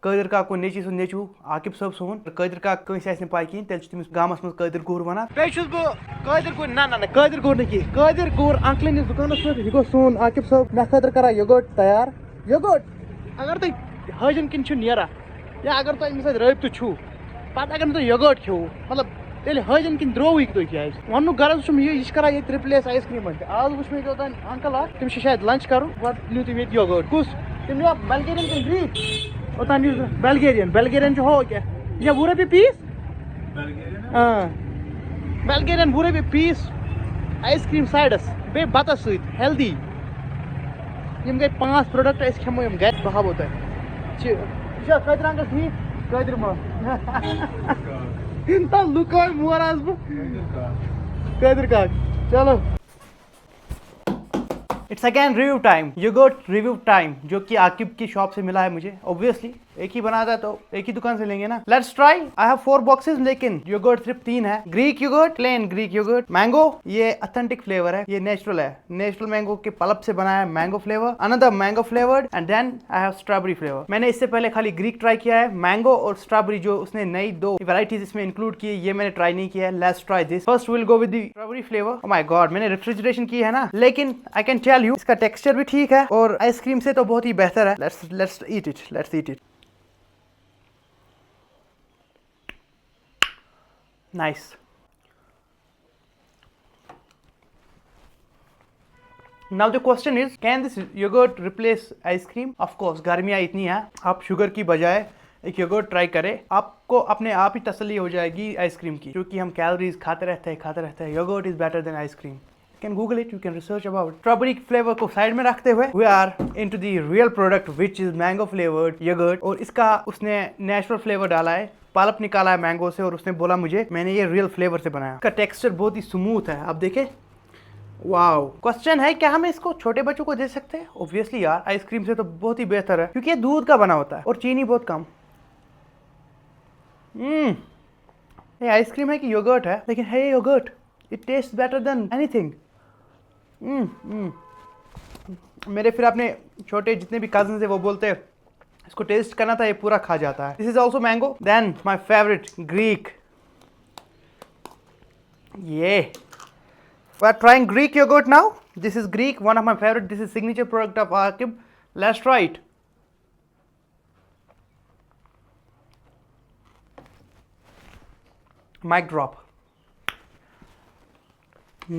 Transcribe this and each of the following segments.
Qadir ka ko nechi sun nechu Akib sab son Qadir ka könsi asne pay kin tel chutimis gamas mas Qadir Gur wana be chus bu Qadir Gur na Qadir Gur ne ki Qadir Gur uncle nis dukanas pe ye go son Akib sab me khatir kara yogurt tayar yogurt agar tay hajin kin chu nera ya agar tay misad raib tu chu pat agar tu yogurt chu matlab tele hajin kin drowi to kya wonu garas chum ye ish kara ye replace ice cream ante az wush me jodan uncle a tim shayad lunch karu what luti with yogurt kus tim ya Bulgarian kin Greek ओतान Bulgarian जो हो क्या या बुरे पे piece Bulgarian बुरे पे piece ice cream sides बे बता सुइत healthy यम गए 5 प्रोडक्ट इस खमो यम गए बहाव होता है च कदरंग थी कदर म इंता लुका मोराज कदर का चलो it's again review time yoghurt review time जो कि आकिब की शॉप से मिला है मुझे ऑब्वियसली एक ही बनाता है तो एक ही दुकान से लेंगे ना let's try I have 4 boxes लेकिन योगर्ट सिर्फ 3 है Greek yoghurt plain Greek yoghurt mango ये ऑथेंटिक फ्लेवर है ये नेचुरल मैंगो के पल्प से बना है mango flavour another mango flavoured and then I have strawberry flavour मैंने इससे पहले खाली ग्रीक ट्राई किया है मैंगो और स्ट्रॉबेरी जो उसने नई 2 वैरायटीज इसमें इंक्लूड की ये मैंने ट्राई नहीं किया है let's try this first will go with the strawberry flavour oh my God मैंने रेफ्रिजरेशन की है ना लेकिन आई कैन टेल यू इसका टेक्सचर भी ठीक है और आइसक्रीम से तो बहुत ही बेहतर है let's eat it Nice. Now the question is, can this yogurt replace ice cream? Of course, गर्मियाँ इतनी है आप शुगर की बजाय एक योगर्ट ट्राई करें आपको अपने आप ही तसल्ली हो जाएगी आइसक्रीम की क्योंकि हम कैलोरीज खाते रहते हैं yoghurt is better than ice cream You can Google it, you can research about it. Strawberry flavor को साइड में रखते हुए we are into the real product which is mango flavored yogurt और इसका उसने नेचुरल फ्लेवर डाला है पल्प निकाला है मैंगो से और उसने बोला मुझे मैंने ये रियल फ्लेवर से बनाया इसका टेक्सचर बहुत ही स्मूथ है आप देखें वाओ क्वेश्चन है क्या हम इसको छोटे बच्चों को दे सकते हैं ऑब्वियसली यार आइसक्रीम से तो बहुत ही बेहतर है क्योंकि ये दूध का बना होता है और चीनी बहुत कम ये आइसक्रीम है कि योगर्ट है लेकिन है ये yoghurt it taste better than anything मेरे फिर अपने छोटे जितने भी कजन्स है वो बोलते हैं इसको टेस्ट करना था ये पूरा खा जाता है this is also mango then my favourite Greek ये we are trying Greek yogurt now this is Greek one of my favourite this is signature product of Aqib let's try it mic drop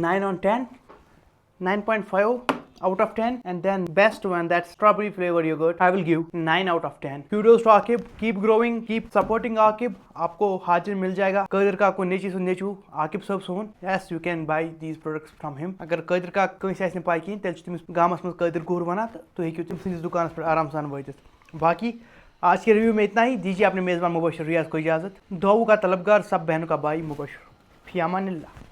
9 on 10 9.5 out of 10 and then best one that's strawberry flavored yogurt I will give 9 out of 10 kudos to Akib keep growing keep supporting Akib आपको हाजिर मिल जाएगा कदर का को नेची सुन Nechu Akib सब सोन yes you can buy these products from him अगर कदर का कहीं ऐसे पाई की तेल तुम गामस में कदर गुर बना तो हेकियो तुम सिंस दुकान पर आराम सान वातित बाकी आज के रिव्यू में इतना ही दीजिए अपने मेज़बान मुबशर रियाज को इजाज़त दुआओं का तलबगार सब बहनों का भाई मुबशर फी अमानिल्लाह।